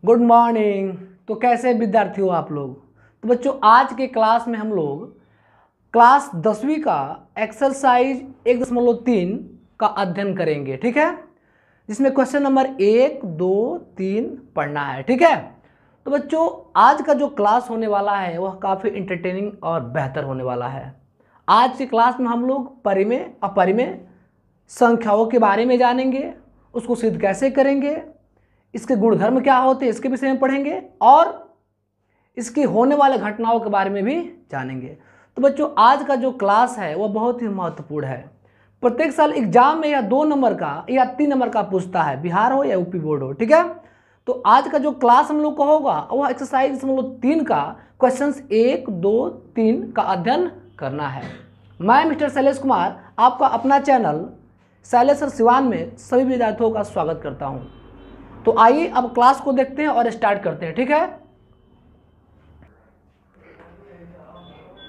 Good morning. तो कैसे विद्यार्थी हो आप लोग। तो बच्चों आज के क्लास में हम लोग क्लास 10वीं का एक्सरसाइज 1.3 का अध्ययन करेंगे, ठीक है, जिसमें क्वेश्चन नंबर 1, 2, 3 पढ़ना है, ठीक है। तो बच्चों आज का जो क्लास होने वाला है वह काफ़ी इंटरटेनिंग और बेहतर होने वाला है। आज की क्लास में हम लोग परिमेय अपरिमेय संख्याओं के बारे में जानेंगे, उसको सिद्ध कैसे करेंगे, इसके गुणधर्म क्या होते हैं इसके विषय में पढ़ेंगे और इसकी होने वाले घटनाओं के बारे में भी जानेंगे। तो बच्चों आज का जो क्लास है वह बहुत ही महत्वपूर्ण है। प्रत्येक साल एग्जाम में या 2 नंबर का या 3 नंबर का पूछता है, बिहार हो या यूपी बोर्ड हो, ठीक है। तो आज का जो क्लास हम लोग का होगा वह एक्सरसाइज 3 का क्वेश्चंस 1, 2, 3 का अध्ययन करना है। मैं मिस्टर शैलेश कुमार आपका अपना चैनल शैलेश सर सिवान में सभी विद्यार्थियों का स्वागत करता हूँ। तो आइए अब क्लास को देखते हैं और स्टार्ट करते हैं, ठीक है।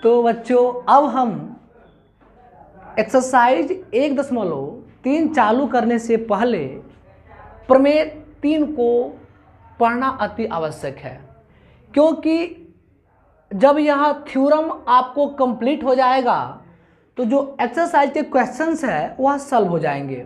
तो बच्चों अब हम एक्सरसाइज 1.3 चालू करने से पहले प्रमेय 3 को पढ़ना अति आवश्यक है, क्योंकि जब यह थ्योरम आपको कंप्लीट हो जाएगा तो जो एक्सरसाइज के क्वेश्चंस है वह सॉल्व हो जाएंगे।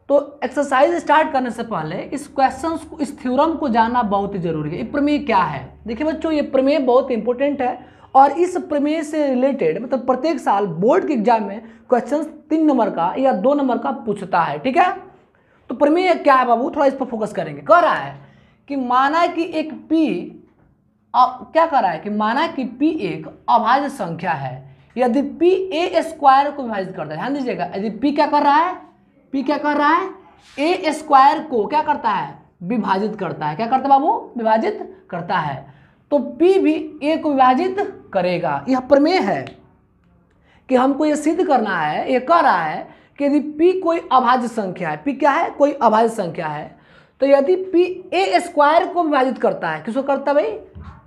तो एक्सरसाइज स्टार्ट करने से पहले इस क्वेश्चंस को, इस थ्योरम को जानना बहुत ही जरूरी है। ये प्रमेय क्या है, देखिए बच्चों ये प्रमेय बहुत इंपॉर्टेंट है और इस प्रमेय से रिलेटेड मतलब प्रत्येक साल बोर्ड के एग्जाम में क्वेश्चंस 3 नंबर का या 2 नंबर का पूछता है, ठीक है। तो प्रमेय क्या है बाबू, थोड़ा इस पर फोकस करेंगे। कह रहा है कि माना कि एक p क्या कर रहा है कि माना कि p एक अभाज्य संख्या है यदि p a स्क्वायर को विभाजित करता है। ध्यान दीजिएगा, यदि p क्या कर रहा है, p क्या कर रहा है, a स्क्वायर को क्या करता है, विभाजित करता है। क्या करता है बाबू, विभाजित करता है। तो p भी a को विभाजित करेगा। यह प्रमेय है कि हमको यह सिद्ध करना है। यह कह रहा है कि यदि p कोई अभाज्य संख्या है, p क्या है, कोई अभाज्य संख्या है, तो यदि p a स्क्वायर को विभाजित करता है, किसको करता है भाई,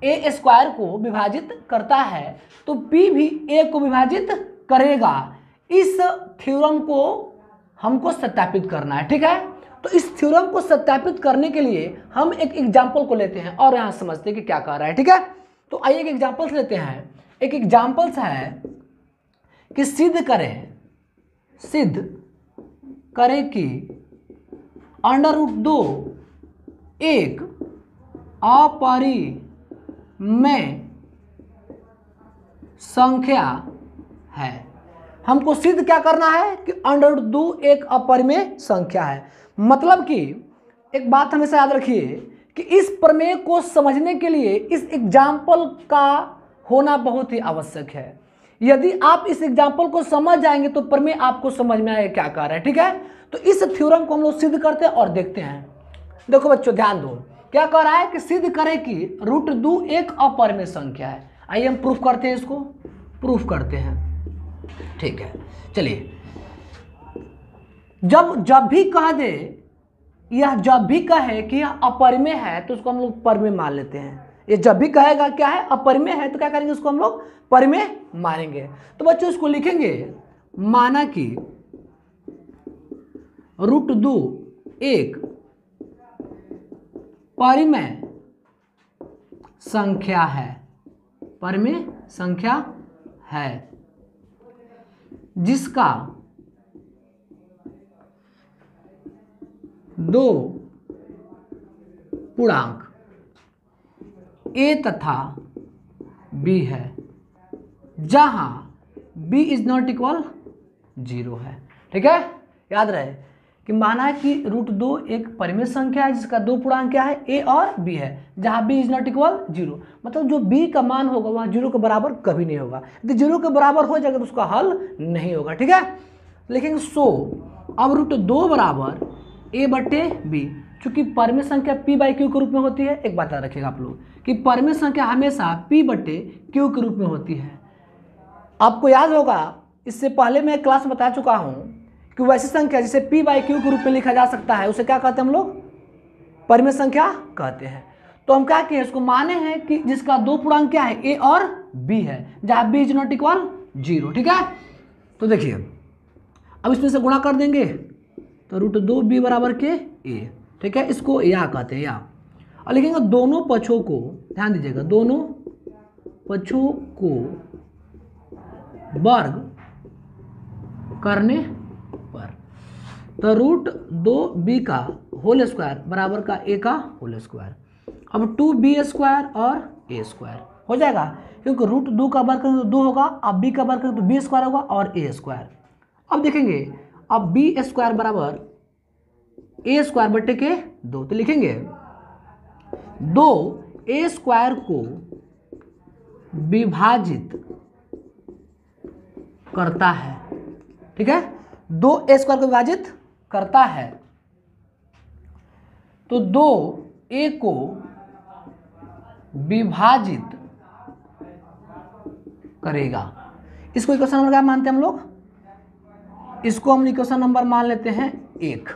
a स्क्वायर को विभाजित करता है, तो p भी a को विभाजित करेगा। इस थ्योरम को हमको सत्यापित करना है, ठीक है। तो इस थ्योरम को सत्यापित करने के लिए हम एक एग्जाम्पल को लेते हैं और यहाँ समझते हैं कि क्या कर रहा है, ठीक है। तो आइए एक एग्जाम्पल्स लेते हैं। एक एग्जाम्पल्स है कि सिद्ध करें कि √2 एक अपरिमेय संख्या है। हमको सिद्ध क्या करना है कि √2 एक अपरिमेय संख्या है। मतलब कि एक बात हमेशा याद रखिए कि इस प्रमेय को समझने के लिए इस एग्जाम्पल का होना बहुत ही आवश्यक है। यदि आप इस एग्जाम्पल को समझ जाएंगे तो प्रमेय आपको समझ में आएगा क्या कर रहा है, ठीक है। तो इस थ्योरम को हम लोग सिद्ध करते हैं और देखते हैं। देखो बच्चों ध्यान दो, क्या कह रहा है कि सिद्ध करें कि √2 एक अपरिमेय संख्या है। आइए हम प्रूफ करते हैं, इसको प्रूफ करते हैं, ठीक है। चलिए, जब भी कह दे, यह जब भी कहे कि यह अपरिमेय है तो उसको हम लोग परिमेय मान लेते हैं। ये जब भी कहेगा क्या है, अपरिमेय है, तो क्या करेंगे, उसको हम लोग परिमेय मानेंगे। तो बच्चों इसको लिखेंगे, माना कि √2 एक परिमेय संख्या है, परिमेय संख्या है जिसका 2 पूर्णांक a तथा b है, जहां b इज नॉट इक्वल 0 है, ठीक है। याद रहे कि माना कि √2 एक परिमेय संख्या है जिसका 2 पूर्णांक क्या है, a और b है, जहां b इज नॉट इक्वल 0। मतलब जो b का मान होगा वह 0 के बराबर कभी नहीं होगा। यदि 0 के बराबर हो जाएगा तो उसका हल नहीं होगा, ठीक है। लेकिन अब √2 बराबर a/b, चूंकि परिमेय संख्या p/q के रूप में होती है। एक बात याद रखिएगा आप लोग कि परिमेय संख्या हमेशा p/q के रूप में होती है। आपको याद होगा, इससे पहले मैं क्लास में बता चुका हूं कि वैसी संख्या जिसे p/q के रूप में लिखा जा सकता है उसे क्या कहते हैं हम लोग, परिमेय संख्या कहते हैं। तो हम क्या किए, इसको माने हैं कि जिसका 2 पूर्णांक क्या है, a और b है, जहां b इज नॉट इक्वल 0, ठीक है। तो देखिए अब इसमें से गुणा कर देंगे तो √2b बराबर के a, ठीक है, इसको या कहते हैं या। और लिखेंगे दोनों पक्षों को, ध्यान दीजिएगा, दोनों पक्षों को वर्ग करने पर, तो √2b का होल स्क्वायर बराबर का a का होल स्क्वायर। अब 2b² और a² हो जाएगा, क्योंकि √2 का वर्ग करेंगे तो 2 होगा, अब b का वर्ग करेंगे तो b² होगा और a²। अब देखेंगे, अब b² बराबर a² बटे के 2, तो लिखेंगे 2a² को विभाजित करता है, ठीक है, 2a² को विभाजित करता है, तो 2a को विभाजित करेगा। इसको इक्वेशन नंबर क्या मानते हैं हम लोग, इसको हम इक्वेशन नंबर मान लेते हैं 1,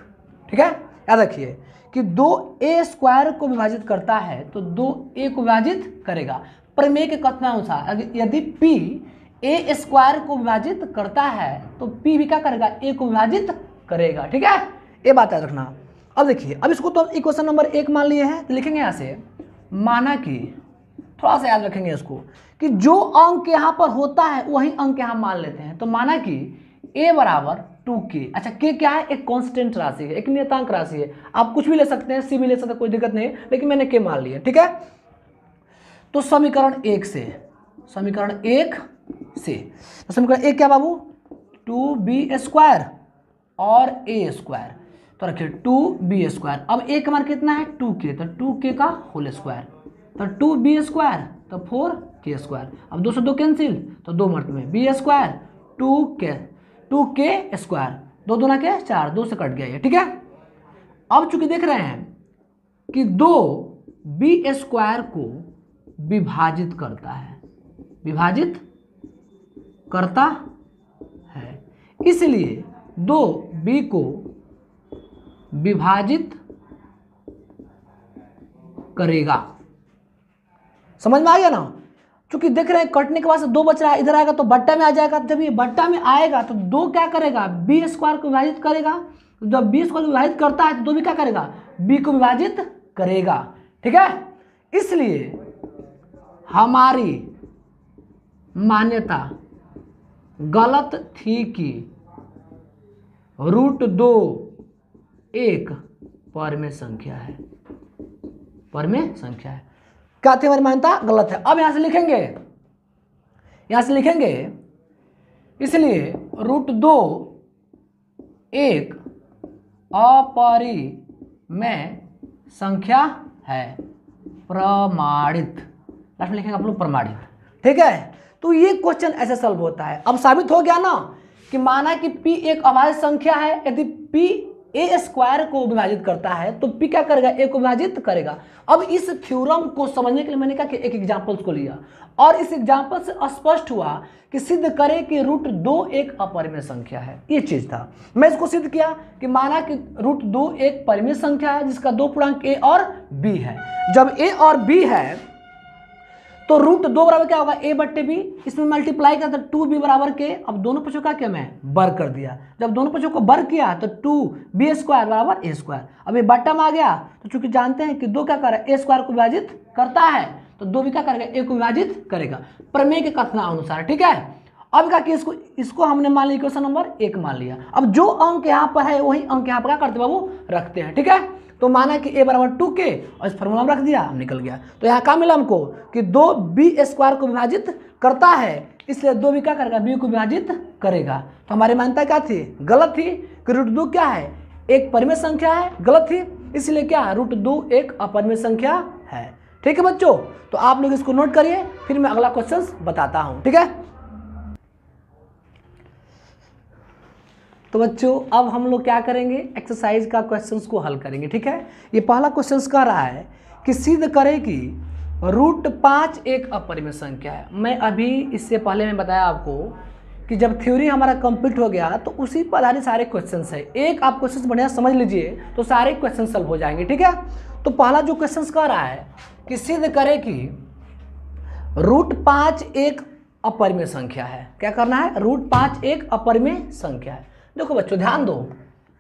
ठीक है। याद रखिए कि 2a² को विभाजित करता है तो 2a को विभाजित करेगा। प्रमेय के कथनानुसार यदि p a² को विभाजित करता है तो p भी क्या करेगा, a को विभाजित करेगा, ठीक है, ये बात याद रखना। अब देखिए, अब इसको तो इक्वेशन नंबर 1 मान लिए हैं, तो लिखेंगे यहाँ से, माना कि, थोड़ा सा याद रखेंगे इसको, कि जो अंक यहाँ पर होता है वही अंक यहाँ मान लेते हैं। तो माना कि a बराबर 2k, अच्छा k क्या है, एक कांस्टेंट राशि है, एक नियतांक राशि है, आप कुछ भी ले सकते हैं, c भी ले सकते हैं, कोई दिक्कत नहीं है, लेकिन मैंने k मान लिया, ठीक है। तो समीकरण 1 से, समीकरण 1 से, तो समीकरण 1 क्या बाबू, 2b² और a², तो रखिए 2b²। अब a का मान कितना है, 2k, तो 2k का होल स्क्वायर, तो 2b², तो 4k²। अब 2 से 2 कैंसिल, तो 2 मर्त में b², 2k², 2 दूना के 4, 2 से कट गया ये, ठीक है। अब चूंकि देख रहे हैं कि 2b² को विभाजित करता है, विभाजित करता है, इसलिए 2b को विभाजित करेगा। समझ में आ गया ना, चूंकि देख रहे हैं कटने के बाद से 2 बच रहा है, इधर आएगा तो बट्टा में आ जाएगा, जब ये बट्टा में आएगा तो 2 क्या करेगा, b² को विभाजित करेगा, जब b² को विभाजित करता है तो 2 भी क्या करेगा, b को विभाजित करेगा, ठीक है। इसलिए हमारी मान्यता गलत थी कि √2 एक परमेय संख्या है, परमेय संख्या है। क्या थी हमारी मान्यता, गलत है। अब यहां से लिखेंगे, यहां से लिखेंगे, इसलिए √2 एक अपरिमेय संख्या है, प्रमाणित, लास्ट में लिखेंगे आप लोग प्रमाणित, ठीक है। तो ये क्वेश्चन ऐसे सॉल्व होता है। अब साबित हो गया ना कि माना कि p एक अभाज्य संख्या है, यदि p a² को विभाजित करता है तो p क्या करेगा, a को विभाजित करेगा। अब इस थ्योरम को समझने के लिए मैंने कहा कि एक एग्जांपल्स को लिया और इस एग्जांपल से स्पष्ट हुआ कि सिद्ध करें कि √2 एक अपरिमेय संख्या है, ये चीज था। मैं इसको सिद्ध किया कि माना कि √2 एक परिमेय संख्या है जिसका 2 पूर्णांक a और b है। जब a और b है तो √2 बराबर क्या होगा, a बट्टे b, इसमें मल्टीप्लाई करता 2b बराबर के, अब दोनों पक्षों का क्या मैं वर्ग कर दिया, जब दोनों पक्षों को वर्ग किया तो 2b² बराबर a²। अब ये बट्टा में आ गया, तो चूंकि जानते हैं कि 2 क्या कर रहा है, a² को विभाजित करता है, तो 2 भी क्या करेगा, a को विभाजित करेगा, प्रमेय के कथनानुसार, ठीक है। अब क्या कि इसको हमने मान लिया इक्वेशन नंबर 1 मान लिया। अब जो अंक यहाँ पर है वही अंक यहाँ पर क्या करते बाबू, रखते हैं, ठीक है। तो माना कि a बराबर 2k और इस फॉर्मूला में रख दिया, हम निकल गया। तो यहाँ क्या मिला हमको कि 2b² को विभाजित करता है, इसलिए 2 भी क्या करेगा, b को विभाजित करेगा। तो हमारी मान्यता क्या थी, गलत थी कि √2 क्या है, एक परिमेय संख्या है, गलत थी, इसलिए क्या है, √2 एक अपरिमेय संख्या है, ठीक है बच्चों। तो आप लोग इसको नोट करिए, फिर मैं अगला क्वेश्चन बताता हूँ, ठीक है। तो बच्चों अब हम लोग क्या करेंगे, एक्सरसाइज का क्वेश्चंस को हल करेंगे, ठीक है। ये पहला क्वेश्चंस कह रहा है कि सिद्ध करें कि √5 एक अपरिमेय संख्या है। मैं अभी इससे पहले मैं बताया आपको कि जब थ्योरी हमारा कंप्लीट हो गया तो उसी पर आधारित सारे क्वेश्चंस है। एक आप क्वेश्चंस बढ़िया समझ लीजिए तो सारे क्वेश्चन सॉल्व हो जाएंगे, ठीक है। तो पहला जो क्वेश्चंस कह रहा है कि सिद्ध करें कि √5 एक अपरिमेय संख्या है। क्या करना है, √5 एक अपरिमेय संख्या है। देखो बच्चों ध्यान दो,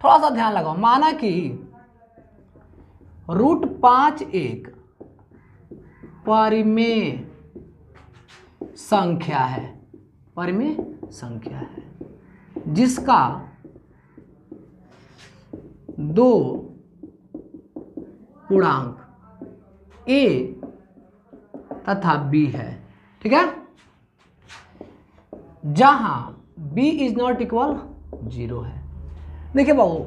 थोड़ा सा ध्यान लगाओ। माना कि √5 एक परिमेय संख्या है, परिमेय संख्या है, जिसका दो पूर्णांक a तथा b है, ठीक है, जहां b इज नॉट इक्वल 0 है। देखिए बाबू,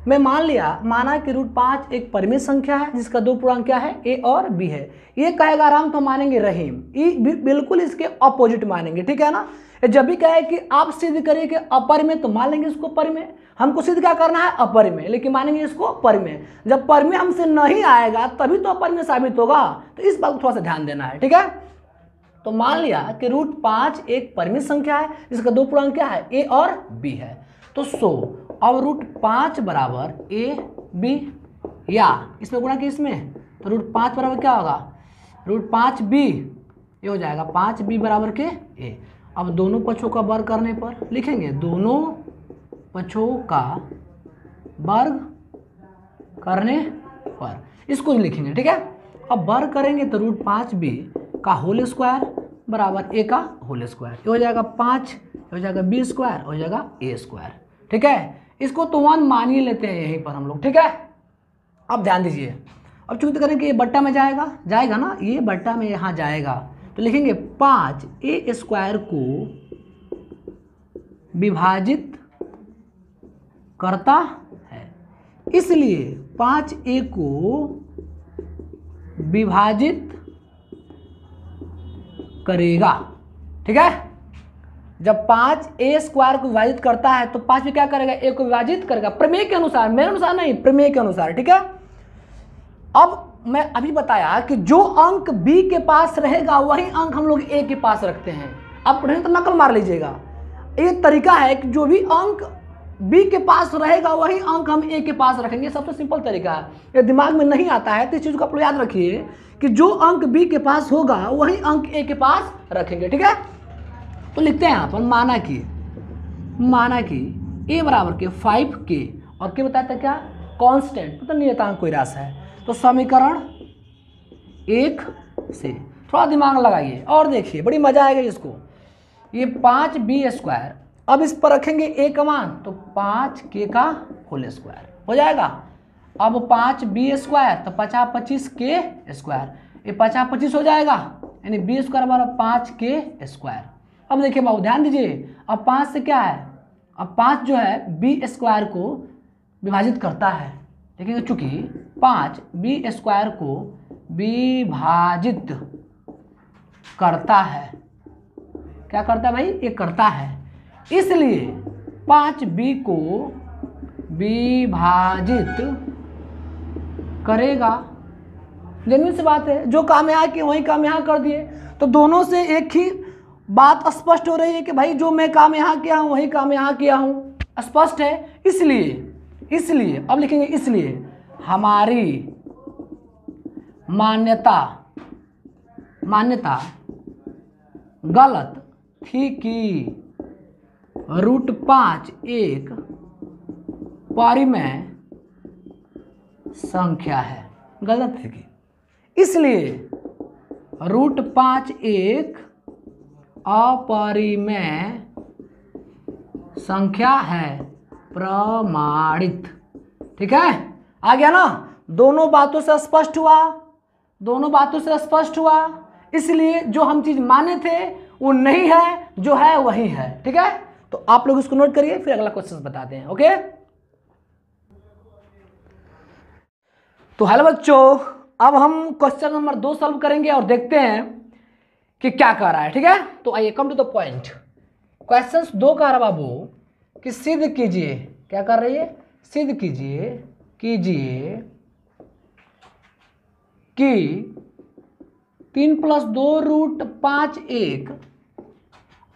मैं माना कि √5 एक परिमेय संख्या है जिसका दो पूर्णांक क्या है, a और b है। ये कहेगा आराम तो मानेंगे रहीम, ये बिल्कुल इसके अपोजिट मानेंगे, ठीक है ना। जब भी कहे कि आप सिद्ध करिए कि अपरिमेय तो मान लेंगे इसको परिमेय, हमको सिद्ध क्या करना है, अपरिमेय, लेकिन मानेंगे इसको परिमेय। जब परिमेय हमसे नहीं आएगा तभी तो अपरिमेय साबित होगा, तो इस बात को थोड़ा सा ध्यान देना है, ठीक है। तो मान लिया कि √5 एक परिमेय संख्या है जिसका दो पूर्णांक क्या है, a और b है। तो अब √5 बराबर a b, या इसमें गुणा कि इसमें, तो √5 बराबर क्या होगा, √5b, ये हो जाएगा 5b बराबर के a। अब दोनों पक्षों का वर्ग करने पर लिखेंगे, दोनों पक्षों का वर्ग करने पर इसको लिखेंगे, ठीक है। अब वर्ग करेंगे तो √5b का होल स्क्वायर बराबर a का होल स्क्वायर, ये हो जाएगा 5, हो जाएगा b स्क्वायर, हो जाएगा a स्क्वायर, ठीक है। इसको तो 1 मान ही लेते हैं यहीं पर हम लोग, ठीक है। अब ध्यान दीजिए, अब चूंकि करें कि ये बट्टा में जाएगा ना, ये बट्टा में यहाँ जाएगा, तो लिखेंगे 5a स्क्वायर को विभाजित करता है, इसलिए 5a को विभाजित करेगा, ठीक है। जब 5a स्क्वायर को विभाजित करता है तो 5 में क्या करेगा, a को विभाजित करेगा, प्रमेय के अनुसार, मेरे अनुसार नहीं, प्रमेय के अनुसार, ठीक है। अब मैं अभी बताया कि जो अंक b के पास रहेगा वही अंक हम लोग a के पास रखते हैं। अब तो नकल मार लीजिएगा, ये तरीका है कि जो भी अंक b के पास रहेगा वही अंक हम a के पास रखेंगे, सबसे सिंपल तरीका है। ये दिमाग में नहीं आता है तो इस चीज़ को आप लोग याद रखिए कि जो अंक b के पास होगा वही अंक a के पास रखेंगे, ठीक है। तो लिखते हैं यहाँ पर, माना कि a बराबर के 5k और k बताया था क्या, कांस्टेंट, मतलब नियतांक कोई राशि है। तो समीकरण 1 से थोड़ा दिमाग लगाइए और देखिए, बड़ी मजा आएगा इसको। ये 5b स्क्वायर, अब इस पर रखेंगे a का मान, तो 5k का होल स्क्वायर हो जाएगा। अब 5b स्क्वायर तो 50 25k स्क्वायर, ये 50 25 हो जाएगा, यानी b स्क्वायर बराबर 5k स्क्वायर। अब देखिए बाबू ध्यान दीजिए, अब 5 से क्या है, अब 5 जो है b स्क्वायर को विभाजित करता है, देखिए चूंकि 5b स्क्वायर को विभाजित करता है, क्या करता है भाई, ये करता है, इसलिए 5b को विभाजित करेगा। जेन्युइन सी बात है, जो काम यहाँ किए वही काम यहाँ कर दिए, तो दोनों से एक ही बात स्पष्ट हो रही है कि भाई जो मैं काम यहाँ किया हूँ वही काम यहाँ किया हूँ, स्पष्ट है। इसलिए अब लिखेंगे, इसलिए हमारी मान्यता गलत थी कि √5 एक परिमेय संख्या है, गलत थी कि, इसलिए √5 एक अपरिमेय संख्या है, प्रमाणित, ठीक है। आ गया ना, दोनों बातों से स्पष्ट हुआ, इसलिए जो हम चीज माने थे वो नहीं है, जो है वही है, ठीक है। तो आप लोग इसको नोट करिए, फिर अगला क्वेश्चन बताते हैं, ओके। तो हेलो बच्चों, अब हम क्वेश्चन नंबर 2 सॉल्व करेंगे और देखते हैं कि क्या कर रहा है, ठीक है। तो आइए, come to the point. Question 2 कह रहा बाबू कि सिद्ध कीजिए, क्या कर रही है, सिद्ध कीजिए कि 3 + 2 √5 एक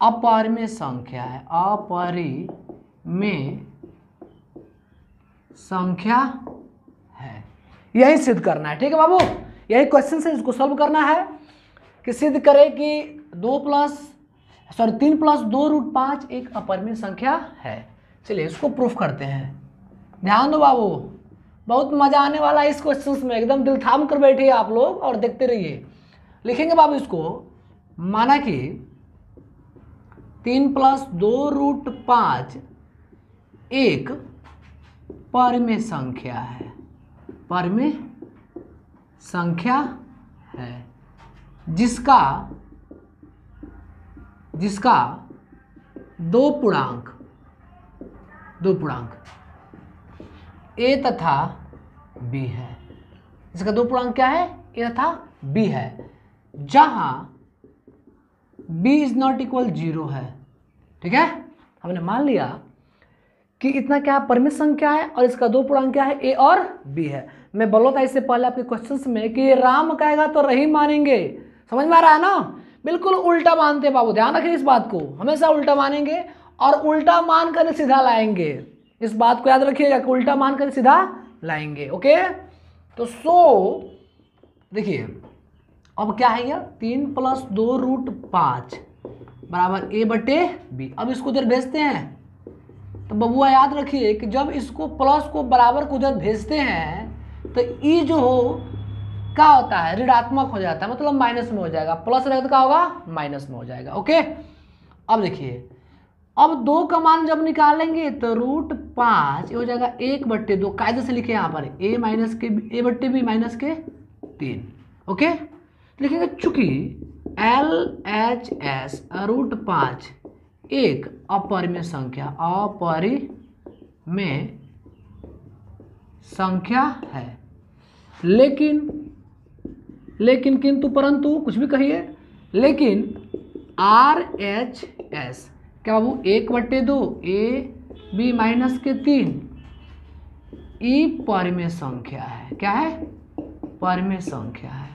अपरिमेय संख्या है, अपरिमेय संख्या है, यही सिद्ध करना है, ठीक है बाबू। यही क्वेश्चन से इसको सॉल्व करना है कि सिद्ध करे कि 3 + 2 √5 एक अपरिमेय संख्या है। चलिए इसको प्रूफ करते हैं, ध्यान दो बाबू, बहुत मजा आने वाला है इस क्वेश्चन में, एकदम दिल थाम कर बैठिए आप लोग और देखते रहिए। लिखेंगे बाबू इसको, माना कि 3 + 2√5 एक परिमेय संख्या है, परिमेय संख्या है जिसका दो पूर्णांक a तथा b है। इसका दो पूर्णांक क्या है? a तथा b है, जहां b ≠ 0 है। ठीक है, हमने मान लिया कि इतना क्या परिमित संख्या है और इसका दो पूर्णांक क्या है? a और b है। मैं बोला था इससे पहले आपके क्वेश्चंस में कि राम कहेगा तो रहीम मानेंगे, समझ में आ रहा है ना? बिल्कुल उल्टा मानते बाबू, ध्यान रखिए इस बात को, हमेशा उल्टा मानेंगे और उल्टा मान कर सीधा लाएंगे। इस बात को याद रखिएगा कि उल्टा मान कर सीधा लाएंगे। ओके, तो देखिए अब क्या है, यह 3 + 2√5 बराबर a/b। अब इसको उधर भेजते हैं, तो बबुआ याद रखिए कि जब इसको प्लस को बराबर को उधर भेजते हैं तो ई जो हो क्या होता है? ऋणात्मक हो जाता है, मतलब माइनस में हो जाएगा। प्लस रहेगा तो क्या होगा? माइनस में हो जाएगा। ओके, अब देखिए, अब 2 का मान जब निकालेंगे तो √5 हो जाएगा 1/2। कायदे से लिखे यहाँ पर a/b-3। ओके, लिखेंगे चूंकि LHS √5 एक अपरिमेय संख्या है, लेकिन किंतु परंतु कुछ भी कहिए, लेकिन RHS क्या बाबू 1/2 a/b-3 ई परिमेय संख्या है। क्या है? परिमेय संख्या है।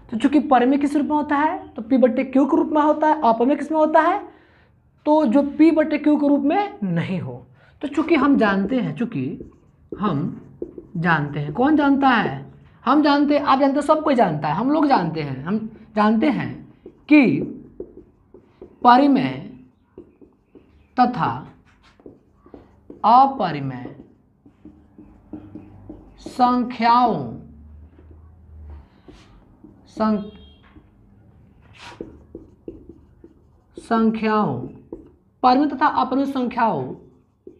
तो चूंकि परिमेय किस रूप में होता है? तो p/q के रूप में होता है। अपरिमेय किस में होता है? तो जो p/q के रूप में नहीं हो। तो चूंकि हम जानते हैं, कौन जानता है? हम जानते हैं, आप जानते हैं, सब कोई जानता है, हम लोग जानते हैं, हम जानते हैं कि परिमेय तथा अपरिमेय संख्याओं परिमेय तथा अपरिमेय संख्याओं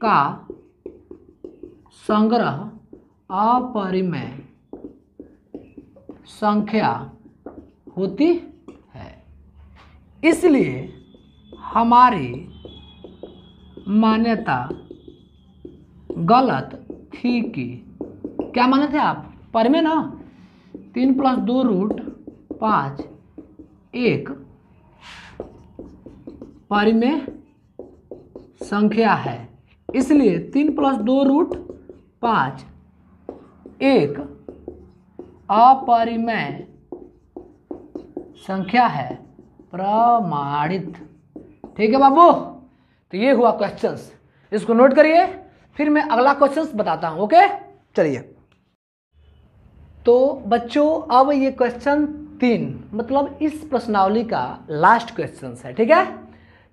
का संग्रह अपरिमेय संख्या होती है। इसलिए हमारी मान्यता गलत थी कि, क्या माने थे आप? परिमेय ना, 3 + 2√5 एक परिमेय संख्या है, इसलिए 3 + 2√5 एक अपरिमेय संख्या है, प्रमाणित। ठीक है बाबू, तो ये हुआ क्वेश्चंस, इसको नोट करिए, फिर मैं अगला क्वेश्चंस बताता हूं। ओके, चलिए। तो बच्चों अब ये क्वेश्चन 3 मतलब इस प्रश्नावली का लास्ट क्वेश्चंस है। ठीक है,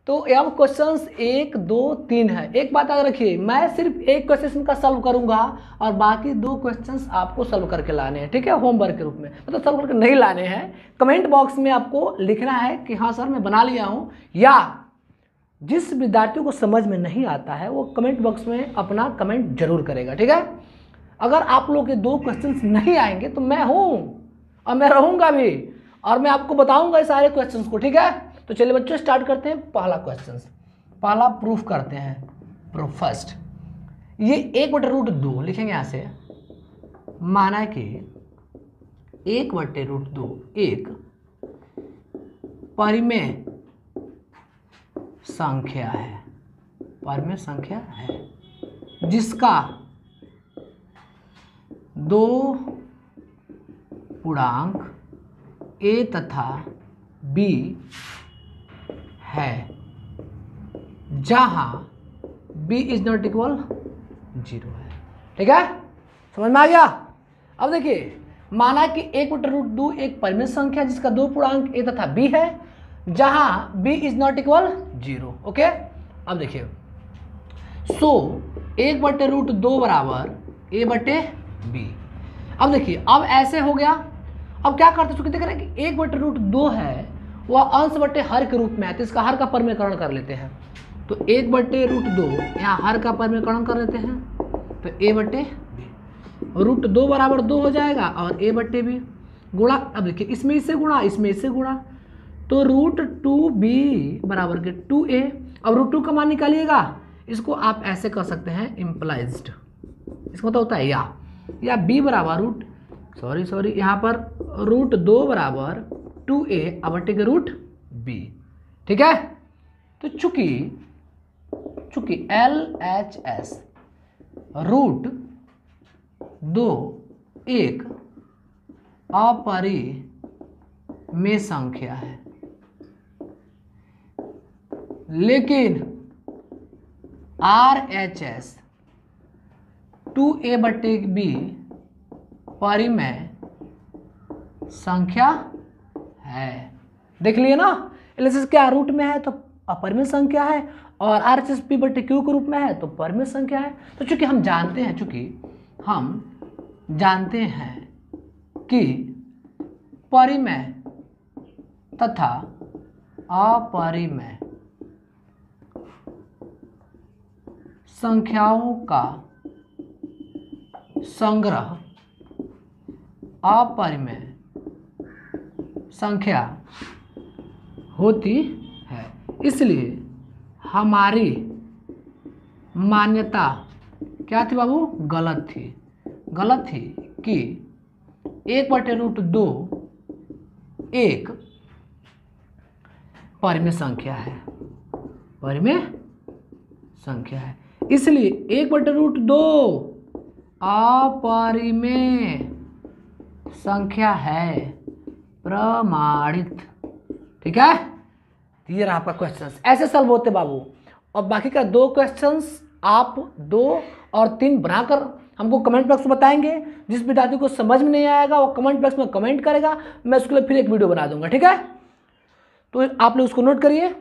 तो अब क्वेश्चंस 1, 2, 3 है। एक बात याद रखिए, मैं सिर्फ एक क्वेश्चन का सॉल्व करूंगा और बाकी 2 क्वेश्चंस आपको सॉल्व करके लाने हैं। ठीक है, होमवर्क के रूप में, मतलब सॉल्व करके नहीं लाने हैं। कमेंट बॉक्स में आपको लिखना है कि हाँ सर मैं बना लिया हूँ, या जिस विद्यार्थियों को समझ में नहीं आता है वो कमेंट बॉक्स में अपना कमेंट जरूर करेगा। ठीक है, अगर आप लोग के 2 क्वेश्चंस नहीं आएंगे तो मैं हूँ और मैं रहूँगा भी, और मैं आपको बताऊँगा इस सारे क्वेश्चंस को। ठीक है, तो चलिए बच्चों स्टार्ट करते हैं। पहला क्वेश्चन, पहला प्रूफ करते हैं। प्रूफ फर्स्ट, ये 1/√2 लिखेंगे यहाँ से, माना कि 1/√2 एक परिमेय संख्या है, परिमेय संख्या है जिसका 2 पूर्णांक a तथा b है, जहां b ≠ 0 है। ठीक है, समझ में आ गया? अब देखिए, माना कि 1/√2 एक परिमेय संख्या जिसका 2 पूर्णांक a तथा b है, जहां b ≠ 0। ओके, अब देखिए, 1/√2 बराबर a/b। अब देखिए, अब ऐसे हो गया, अब क्या करते हैं, चूंकि देख रहे हैं कि 1/√2 है वह अंश बटे हर के रूप में है, तो इसका हर का परमीकरण कर लेते हैं। तो 1/√2 यहाँ हर का परमीकरण कर लेते हैं, तो a/√2 बराबर 2 हो जाएगा और a/b गुणा, अब देखिए इसमें इससे गुणा, इसमें इससे गुणा, तो √2b बराबर के 2a। अब √2 का मान निकालिएगा, इसको आप ऐसे कर सकते हैं इम्प्लाइज्ड, इसका मतलब होता है या b बराबर सॉरी यहाँ पर √2 बराबर 2a बटे के √b। ठीक है, तो चूंकि LHS √2 एक अपरिमेय संख्या है, लेकिन RHS 2a बटे b परिमेय संख्या है। देख लिए ना, LHS क्या रूट में है तो अपरिमेय संख्या है, और RHS p बटे q के रूप में है तो परिमेय संख्या है। तो चूंकि हम जानते हैं कि परिमेय तथा अपरिमेय संख्याओं का संग्रह अपरिमेय संख्या होती है, इसलिए हमारी मान्यता क्या थी बाबू, गलत थी कि 1/√2 एक परिमेय संख्या है, इसलिए 1/√2 अपरिमेय संख्या है, प्रमाणित। ठीक है, ये रहा आपका क्वेश्चन, ऐसे सॉल्व होते बाबू। और बाकी का 2 क्वेश्चंस आप 2 और 3 बनाकर हमको कमेंट बॉक्स में बताएंगे। जिस विद्यार्थी को समझ में नहीं आएगा वो कमेंट बॉक्स में कमेंट करेगा, मैं उसके लिए फिर एक वीडियो बना दूंगा। ठीक है, तो आप लोग उसको नोट करिए।